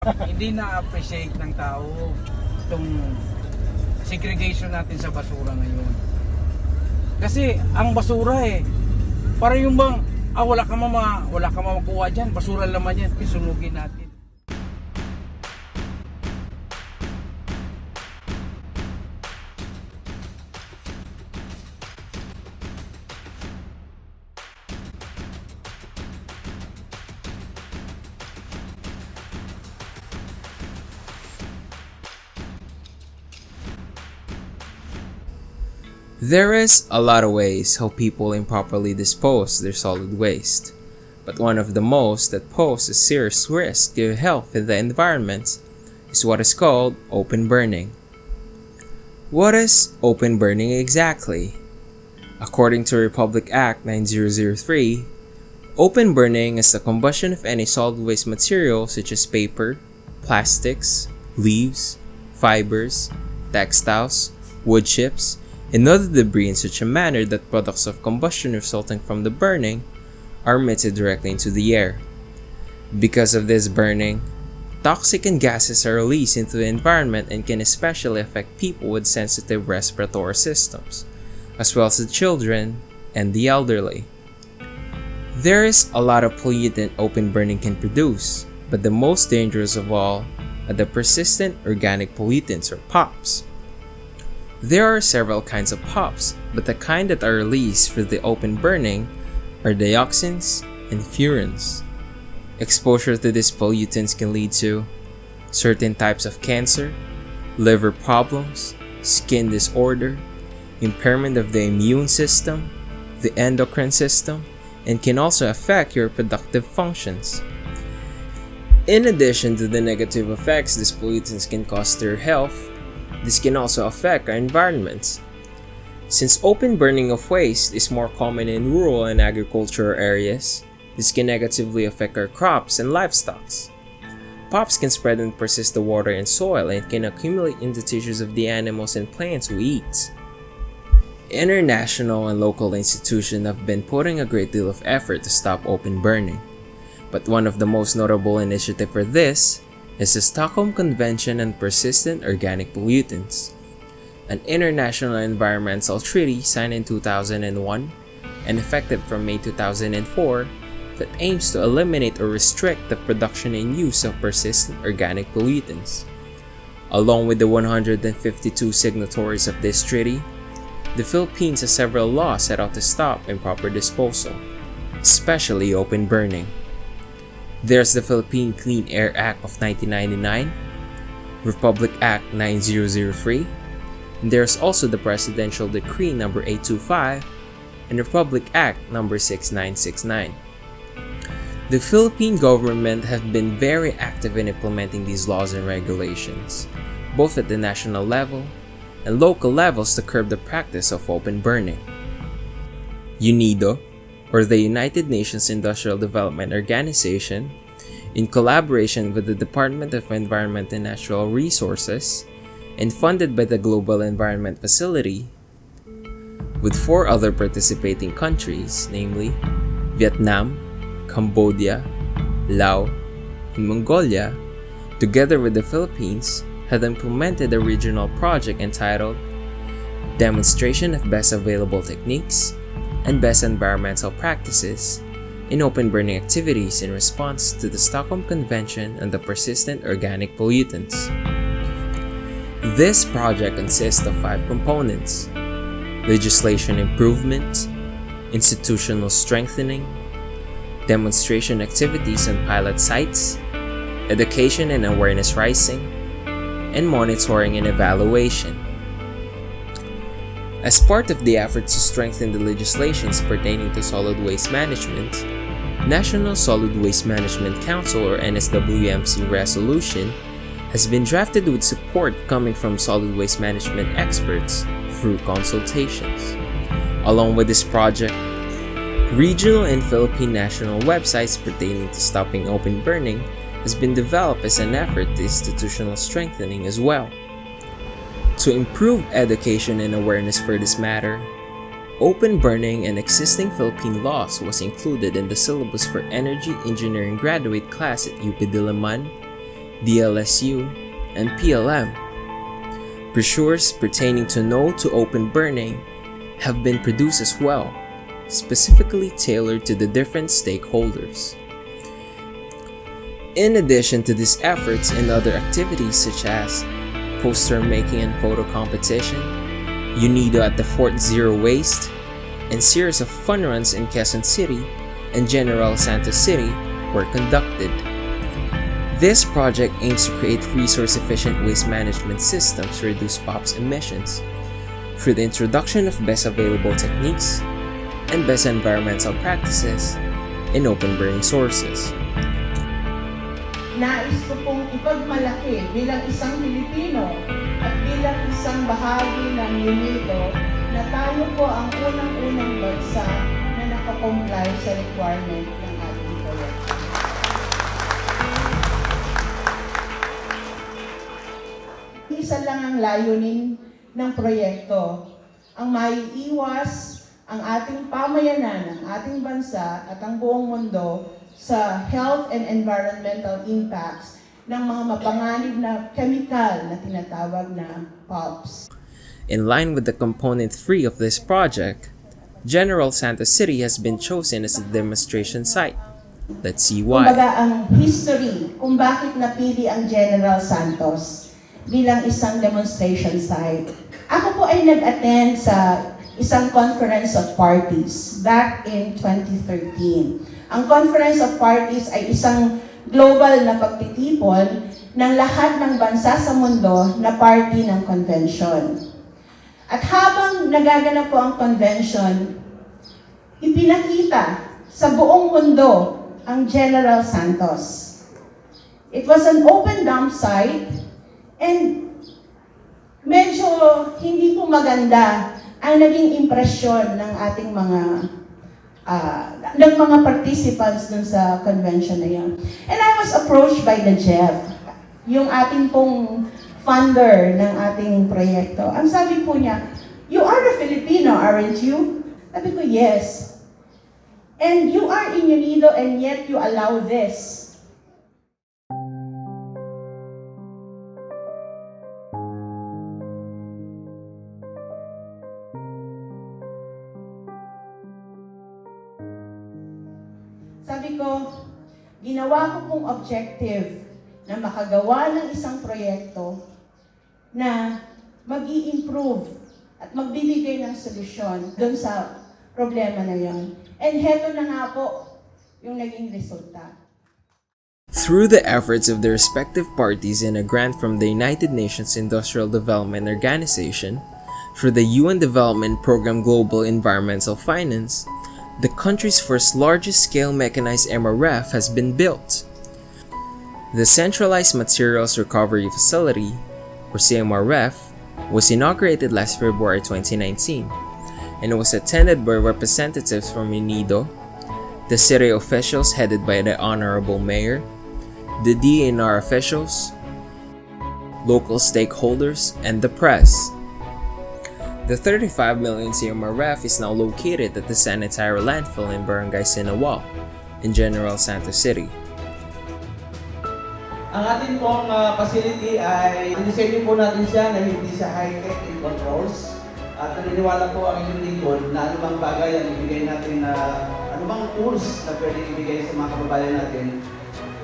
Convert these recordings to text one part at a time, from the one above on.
Hindi na-appreciate ng tao itong segregation natin sa basura ngayon. Kasi ang basura para yung bang wala ka makuha diyan, basura naman yan, pisunugin natin. There is a lot of ways how people improperly dispose their solid waste, but one of the most that pose a serious risk to health in the environment is what is called open burning. What is open burning exactly? According to Republic Act 9003, open burning is the combustion of any solid waste material such as paper, plastics, leaves, fibers, textiles, wood chips, and other debris in such a manner that products of combustion resulting from the burning are emitted directly into the air. Because of this burning, toxicant gases are released into the environment and can especially affect people with sensitive respiratory systems, as well as the children and the elderly. There is a lot of pollutant open burning can produce, but the most dangerous of all are the persistent organic pollutants or POPs. There are several kinds of POPs, but the kind that are released through the open burning are dioxins and furans. Exposure to these pollutants can lead to certain types of cancer, liver problems, skin disorder, impairment of the immune system, the endocrine system, and can also affect your reproductive functions. In addition to the negative effects these pollutants can cause to your health, this can also affect our environments. Since open burning of waste is more common in rural and agricultural areas, this can negatively affect our crops and livestock. POPs can spread and persist to water and soil and can accumulate in the tissues of the animals and plants we eat. International and local institutions have been putting a great deal of effort to stop open burning, but one of the most notable initiatives for this is the Stockholm Convention on Persistent Organic Pollutants, an international environmental treaty signed in 2001 and effective from May 2004 that aims to eliminate or restrict the production and use of persistent organic pollutants. Along with the 152 signatories of this treaty, the Philippines has several laws set out to stop improper disposal, especially open burning. There's the Philippine Clean Air Act of 1999, Republic Act 9003, and there's also the Presidential Decree No. 825 and Republic Act No. 6969. The Philippine government have been very active in implementing these laws and regulations, both at the national level and local levels to curb the practice of open burning. Unido, or the United Nations Industrial Development Organization, in collaboration with the Department of Environment and Natural Resources, and funded by the Global Environment Facility, with 4 other participating countries, namely Vietnam, Cambodia, Laos, and Mongolia, together with the Philippines, had implemented a regional project entitled Demonstration of Best Available Techniques and Best Environmental Practices in Open Burning Activities in response to the Stockholm Convention on the Persistent Organic Pollutants. This project consists of 5 components: legislation improvement, institutional strengthening, demonstration activities on pilot sites, education and awareness raising, and monitoring and evaluation. As part of the efforts to strengthen the legislations pertaining to solid waste management, National Solid Waste Management Council or NSWMC resolution has been drafted with support coming from solid waste management experts through consultations. Along with this project, regional and Philippine national websites pertaining to stopping open burning has been developed as an effort to institutional strengthening as well. To improve education and awareness for this matter, open burning and existing Philippine laws was included in the syllabus for Energy Engineering graduate class at UP Diliman, DLSU, and PLM. Brochures pertaining to no to open burning have been produced as well, specifically tailored to the different stakeholders. In addition to these efforts and other activities such as poster making and photo competition, Unido at the Fort Zero Waste, and series of fun runs in Quezon City and General Santos City were conducted. This project aims to create resource-efficient waste management systems to reduce POP's emissions through the introduction of best available techniques and best environmental practices in open burning sources. Nais ko pong ipagmalaki bilang isang Pilipino at bilang isang bahagi ng Unido na tayo po ang unang-unang bansa na nakakomply sa requirement ng ating proyekto. Isa lang ang layunin ng proyekto, ang maiiwas ang ating pamayanan, ang ating bansa at ang buong mundo sa health and environmental impacts ng mga mapanganib na chemical na tinatawag na POPs. In line with the component 3 of this project, General Santos City has been chosen as a demonstration site. Let's see why. Kumbaga ang history kung bakit napili ang General Santos bilang isang demonstration site. Ako po ay nag-attend sa isang conference of parties back in 2013. Ang Conference of Parties ay isang global na pagtitipon ng lahat ng bansa sa mundo na party ng convention. At habang nagaganap po ang convention, ipinakita sa buong mundo ang General Santos. It was an open dump site and medyo hindi po maganda ang naging impresyon ng ating ng mga participants dun sa convention na yun. And I was approached by the Jeff, yung ating pong funder ng ating proyekto. Ang sabi po niya, "You are a Filipino, aren't you?" Sabi ko, "Yes. And you are in Unido and yet you allow this." Sabi ko, ginawa ko pong objective na makagawa ng isang proyekto na mag-i-improve at magbibigay ng solusyon doon sa problema na yon. And heto na nga po yung naging resulta. Through the efforts of the respective parties and a grant from the United Nations Industrial Development Organization, through the UN Development Program Global Environmental Finance, the country's first largest-scale mechanized MRF has been built. The Centralized Materials Recovery Facility, or CMRF, was inaugurated last February 2019, and it was attended by representatives from Unido, the city officials headed by the Honorable Mayor, the DNR officials, local stakeholders, and the press. The 35 million CMRF is now located at the sanitary landfill in Barangay Sinawal in General Santos City. Ang ating pong facility ay dinisenyo po natin siya na hindi siya high-tech in controls. At naniniwala po ang inyong lingkod na anumang bagay ang ibigay natin na anumang tools na pwede ibigay sa mga kababayan natin,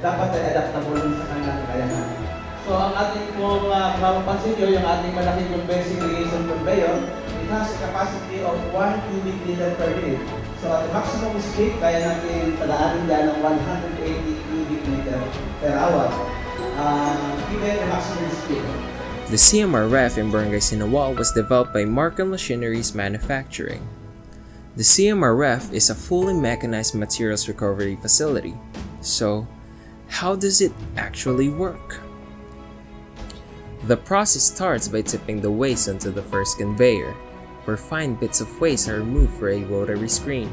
dapat ay adaptable sa kanilang kakayahan. So ang ating pong mapapansin nyo, yung ating malaking compressing irrigation conveyor, it has a capacity of 1 cubic meter per minute. So at the maximum speed, kaya natin padaanin dyan ng 180 cubic meter per hour. Given the maximum speed. The CMRF in Barangay Sinawal was developed by Markham Machineries Manufacturing. The CMRF is a fully mechanized materials recovery facility. So, how does it actually work? The process starts by tipping the waste onto the first conveyor, where fine bits of waste are removed for a rotary screen.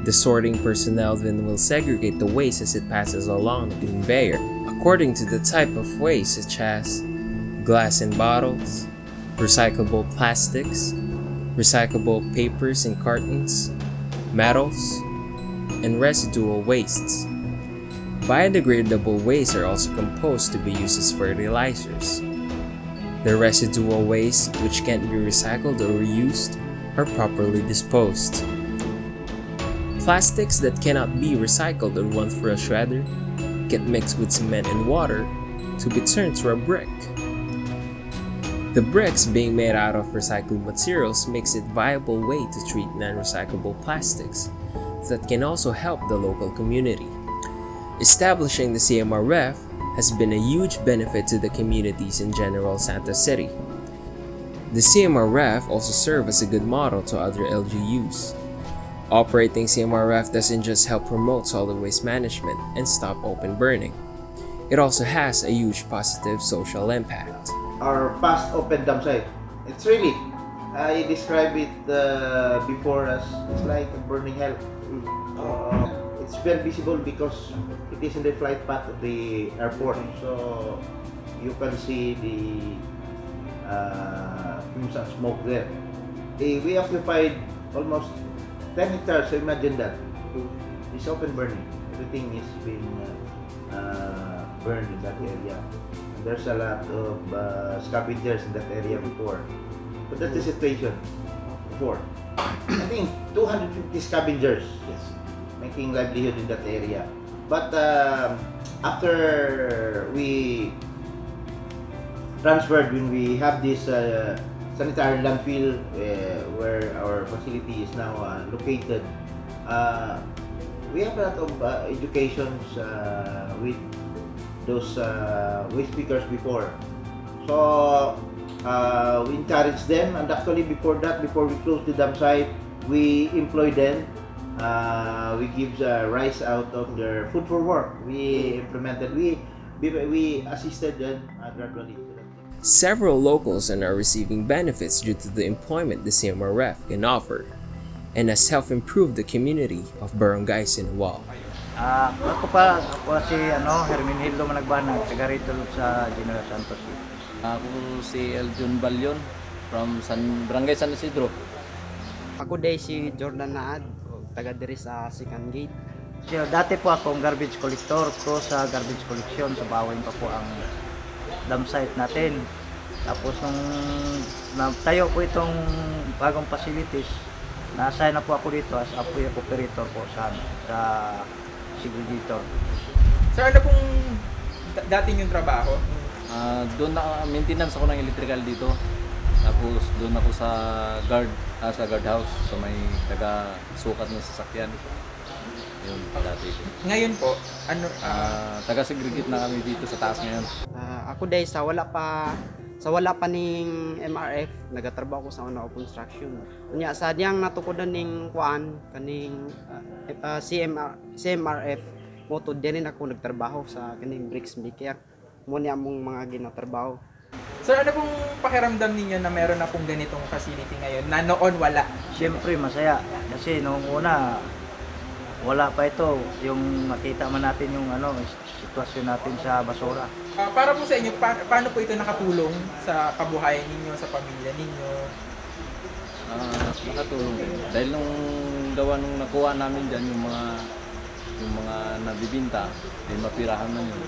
The sorting personnel then will segregate the waste as it passes along the conveyor, according to the type of waste such as glass and bottles, recyclable plastics, recyclable papers and cartons, metals, and residual wastes. Biodegradable waste are also composed to be used as fertilizers. The residual waste, which can't be recycled or reused, are properly disposed. Plastics that cannot be recycled or run through a shredder get mixed with cement and water to be turned to a brick. The bricks being made out of recycled materials makes it a viable way to treat non-recyclable plastics that can also help the local community. Establishing the CMRF has been a huge benefit to the communities in General Santos City. The CMRF also serves as a good model to other LGUs. Operating CMRF doesn't just help promote solid waste management and stop open burning. It also has a huge positive social impact. Our past open dump site, it's really, I describe it before as it's like a burning hell. It's very visible because it is in the flight path of the airport, so you can see the fumes and smoke there. We occupied almost 10 hectares, so imagine that. It's open burning. Everything is being burned in that area. And there's a lot of scavengers in that area before. But that's the situation before. I think 250 scavengers, yes, making livelihood in that area. But after we transferred, when we have this sanitary landfill where our facility is now located, we have a lot of educations with those waste pickers before. So we encourage them, and actually before that, before we close the dump site, we employ them. We give rice out of their food for work. We implemented, we assisted them gradually. Several locals are now receiving benefits due to the employment the CMRF can offer, and has helped improve the community of barangays in Wal. Ako si Herminildo Managbanag, taga rito sa General Santos. Ako si Eljon Balyon from Barangay San Isidro. Ako day si Jordan Naad, taga diri sa Second Gate. So, dati po akong garbage collector ko sa garbage collection. Sa Bawin pa po ang dump site natin. Tapos nung tayo po itong bagong facilities, na-assign na po ako dito as operator po sa segregator. Sir, ano pong dating yung trabaho? Doon na maintenance ako ng electrical dito. Tapos doon ako sa guardhouse sa may taga-sukat ng sasakyan. Yun, dati. Ngayon po, ano? Taga-segregate na kami dito sa taas ngayon. Ako day sa wala pa ning MRF, nagatrabaho ko sa una construction. Unya sa diyang natukodan ning kuan kaning CMRF mo to din ako nagtrabaho sa kaning bricks maker. Mo niya mong mga ginatrabaho. Sir, ano pong pakiramdam ninyo na meron na pong ganitong facility ngayon na noon wala? Siyempre masaya kasi noong una wala pa ito, yung makita man natin yung sitwasyon natin sa basura. Para po sa inyo, paano po ito nakatulong sa kabuhayan ninyo, sa pamilya ninyo? Nakatulong din. Dahil nung nakuha namin dyan, yung mga nabibinta, din mapirahan man yun.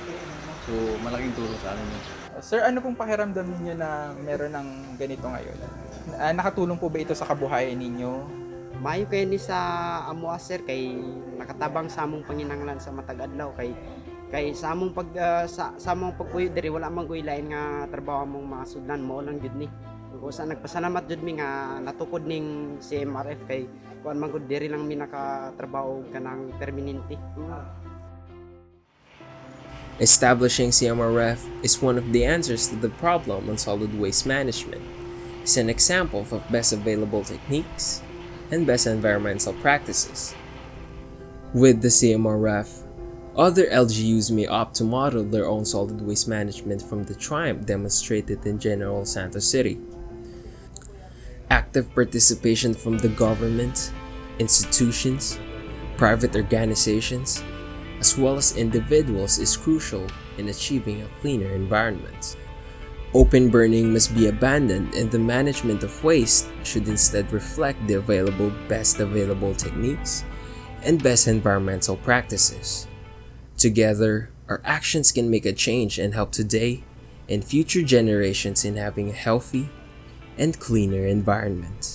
So, malaking tulong sa amin yun. Sir, ano pong pakiramdam ninyo na meron ng ganito ngayon? Nakatulong po ba ito sa kabuhayan ninyo? Maayo kay ni sa amo sir kay nakatabang sa among panginahanglan sa matag adlaw kay sa among pagpuyo diri wala man lain nga trabaho among mga sudlan mo lang gid ni. Usa nagpasalamat jud mi nga natukod ning CMRF kay kuan man gud diri lang mi nakatrabaho kanang permanente. Establishing CMRF is one of the answers to the problem on solid waste management. It's an example of best available techniques and best environmental practices. With the CMRF, other LGUs may opt to model their own solid waste management from the triumph demonstrated in General Santos City. Active participation from the government, institutions, private organizations, as well as individuals is crucial in achieving a cleaner environment. Open burning must be abandoned, and the management of waste should instead reflect the best available techniques and best environmental practices. Together, our actions can make a change and help today and future generations in having a healthy and cleaner environment.